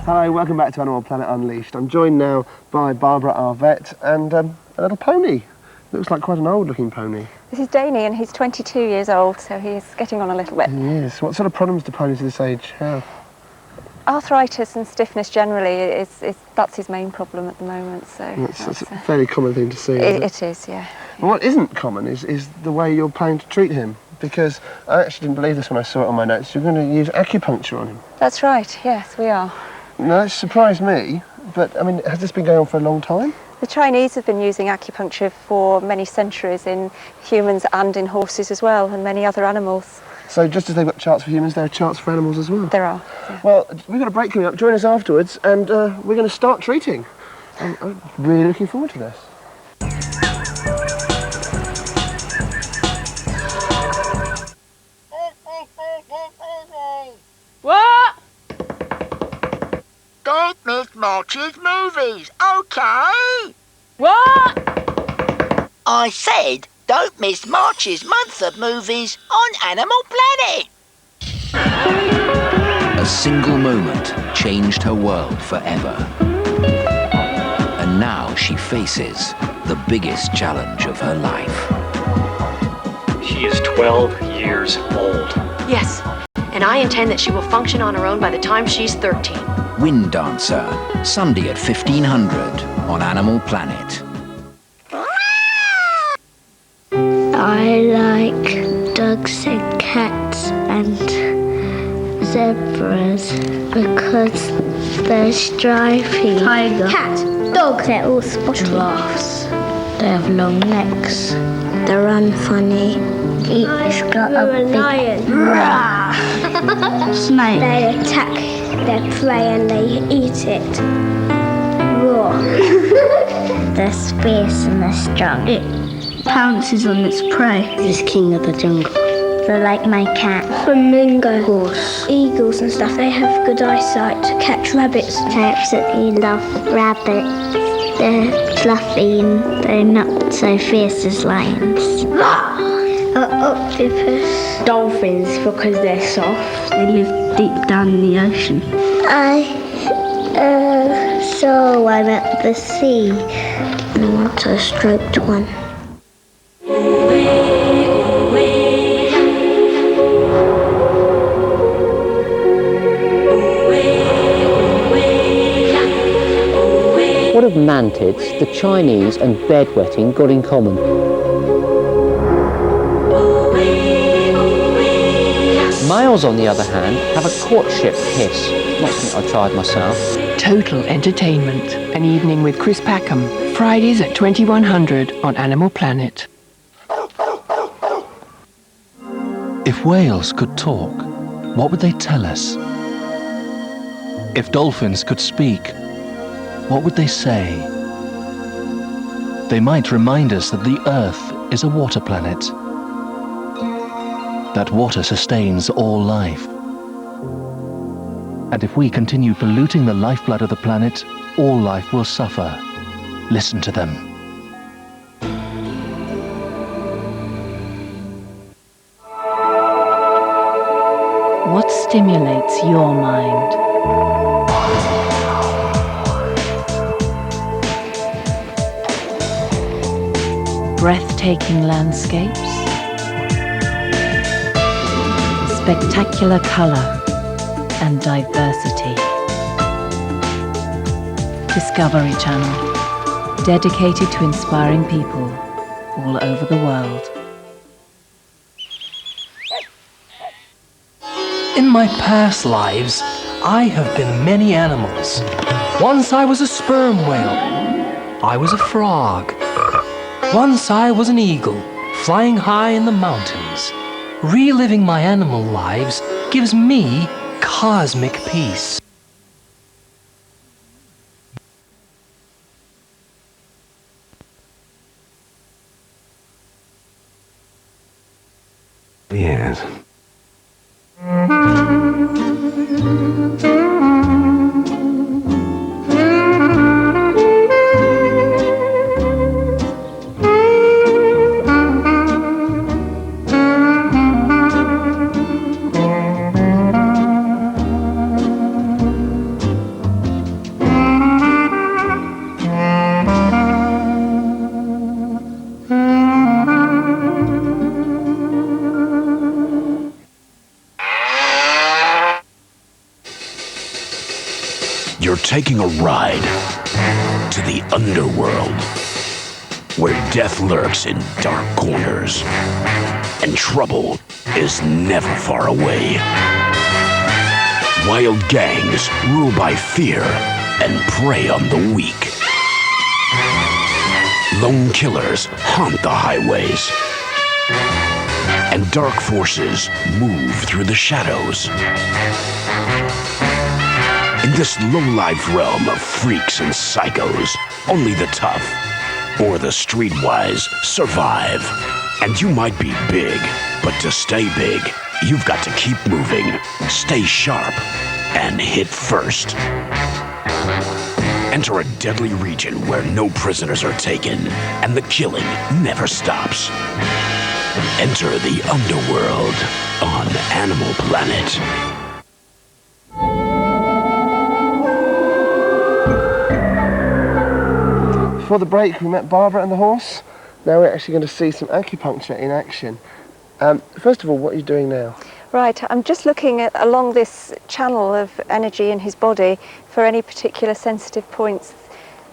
Hi, welcome back to Animal Planet Unleashed. I'm joined now by Barbara, our vet, and a little pony. Looks like quite an old-looking pony. This is Daney, and he's 22 years old, so he's getting on a little bit. He is. What sort of problems do ponies of this age have? Arthritis and stiffness generally, that's his main problem at the moment. So That's a fairly common thing to see. It is, yeah. And what isn't common is the way you're planning to treat him, because I actually didn't believe this when I saw it on my notes. You're going to use acupuncture on him. That's right, yes, we are. Now, that surprised me, but, I mean, has this been going on for a long time? The Chinese have been using acupuncture for many centuries in humans and in horses as well, and many other animals. So just as they've got charts for humans, there are charts for animals as well? There are. Yeah. Well, we've got a break coming up. Join us afterwards, and we're going to start treating. I'm really looking forward to this. What? Don't miss March's movies, okay? What? I said don't miss March's month of movies on Animal Planet. A single moment changed her world forever. And now she faces the biggest challenge of her life. She is 12 years old. Yes, and I intend that she will function on her own by the time she's 13. Wind Dancer, Sunday at 1500 on Animal Planet. I like dogs and cats and zebras because they're stripy. Tiger. Cat. Dog. They're all spotty. Giraffes. They have long necks. They run funny. Each got a big lion. Snake. They attack their prey and they eat it raw. They're fierce and they're strong. It pounces on its prey. It's king of the jungle. They're like my cat. Flamingo. Horse. Eagles and stuff. They have good eyesight to catch rabbits. I absolutely love rabbits. They're fluffy and they're not so fierce as lions. Octopus. Dolphins because they're soft. They live deep down in the ocean. I saw one at the sea. I want a striped one. What have mantids, the Chinese and bedwetting got in common? Males, on the other hand, have a courtship kiss. Not something I tried myself. Total entertainment. An evening with Chris Packham. Fridays at 2100 on Animal Planet. If whales could talk, what would they tell us? If dolphins could speak, what would they say? They might remind us that the Earth is a water planet, that water sustains all life. And if we continue polluting the lifeblood of the planet, all life will suffer. Listen to them. What stimulates your mind? Breathtaking landscapes, spectacular color and diversity. Discovery Channel, dedicated to inspiring people all over the world. In my past lives, I have been many animals. Once I was a sperm whale. I was a frog. Once I was an eagle, flying high in the mountains. Reliving my animal lives gives me cosmic peace. Yes. You're taking a ride to the underworld, where death lurks in dark corners and trouble is never far away. Wild gangs rule by fear and prey on the weak. Lone killers haunt the highways, and dark forces move through the shadows. In this low-life realm of freaks and psychos, only the tough or the streetwise survive. And you might be big, but to stay big, you've got to keep moving, stay sharp, and hit first. Enter a deadly region where no prisoners are taken, and the killing never stops. Enter the underworld on Animal Planet. Before the break, we met Barbara and the horse. Now we're actually going to see some acupuncture in action. First of all, what are you doing now? Right, I'm just looking along this channel of energy in his body for any particular sensitive points.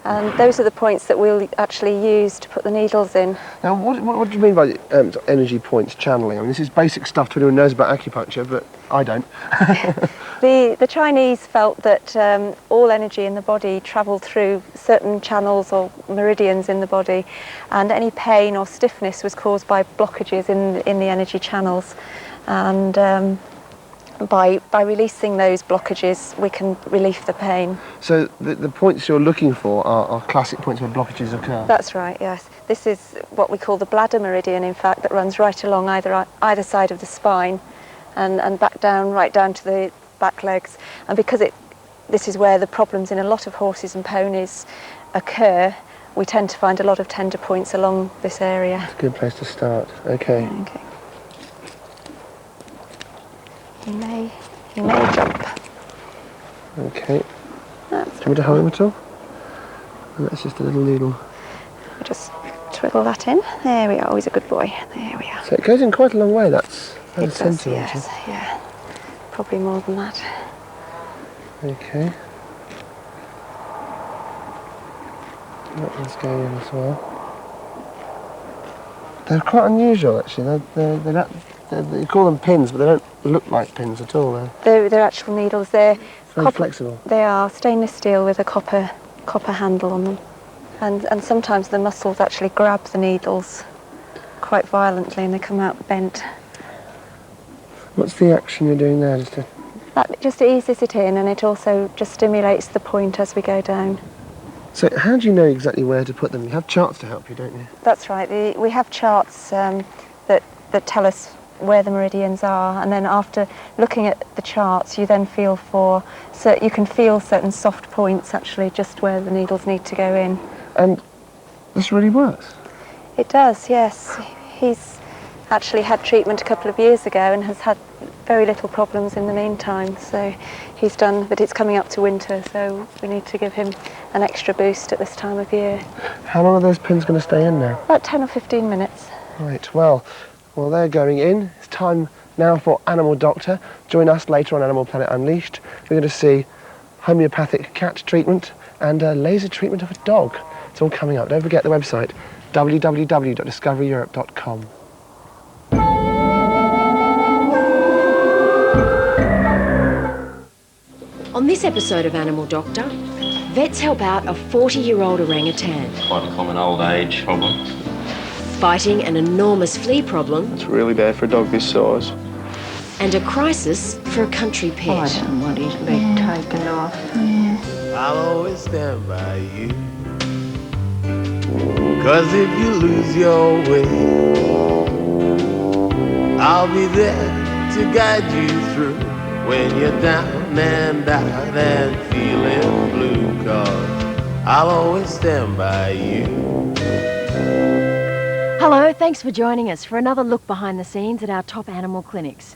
And those are the points that we'll actually use to put the needles in. Now, what do you mean by energy points channeling? I mean, this is basic stuff to anyone who knows about acupuncture, but I don't. The Chinese felt that all energy in the body travelled through certain channels or meridians in the body, and any pain or stiffness was caused by blockages in the energy channels. And by releasing those blockages, we can relieve the pain. So the points you're looking for are classic points where blockages occur? That's right, yes. This is what we call the bladder meridian, in fact, that runs right along either side of the spine and back down, right down to the back legs. And because this is where the problems in a lot of horses and ponies occur, we tend to find a lot of tender points along this area. That's a good place to start. Okay. Okay. He may jump. Okay. Do you want me to hold him at all? And that's just a little needle. Just twiddle that in. There we are. Oh, he's a good boy. There we are. So it goes in quite a long way. That's It does, yes. Yeah. Probably more than that. Okay. That one's going in as well. They're quite unusual, actually. You call them pins, but they don't look like pins at all. They're actual needles. They're very flexible. They are stainless steel with a copper handle on them, and sometimes the muscles actually grab the needles quite violently, and they come out bent. What's the action you're doing there? That just eases it in, and it also just stimulates the point as we go down. So how do you know exactly where to put them? You have charts to help you, don't you? That's right. We have charts that tell us where the meridians are, and then after looking at the charts, you then feel you can feel certain soft points actually just where the needles need to go in. And this really works? It does, yes. He's actually had treatment a couple of years ago and has had very little problems in the meantime. So he's done, but it's coming up to winter, so we need to give him an extra boost at this time of year. How long are those pins going to stay in now? About 10 or 15 minutes. Right, well, they're going in. It's time now for Animal Doctor. Join us later on Animal Planet Unleashed. We're going to see homeopathic cat treatment and laser treatment of a dog. It's all coming up. Don't forget the website, www.discoveryeurope.com. On this episode of Animal Doctor, vets help out a 40-year-old orangutan. Quite a common old age problem. Fighting an enormous flea problem. It's really bad for a dog this size. And a crisis for a country pet. Oh, I don't want his leg taken off. I'll always stand by you. 'Cause if you lose your way, I'll be there to guide you through. When you're down and out and feeling blue, 'cause I'll always stand by you. Hello, thanks for joining us for another look behind the scenes at our top animal clinics.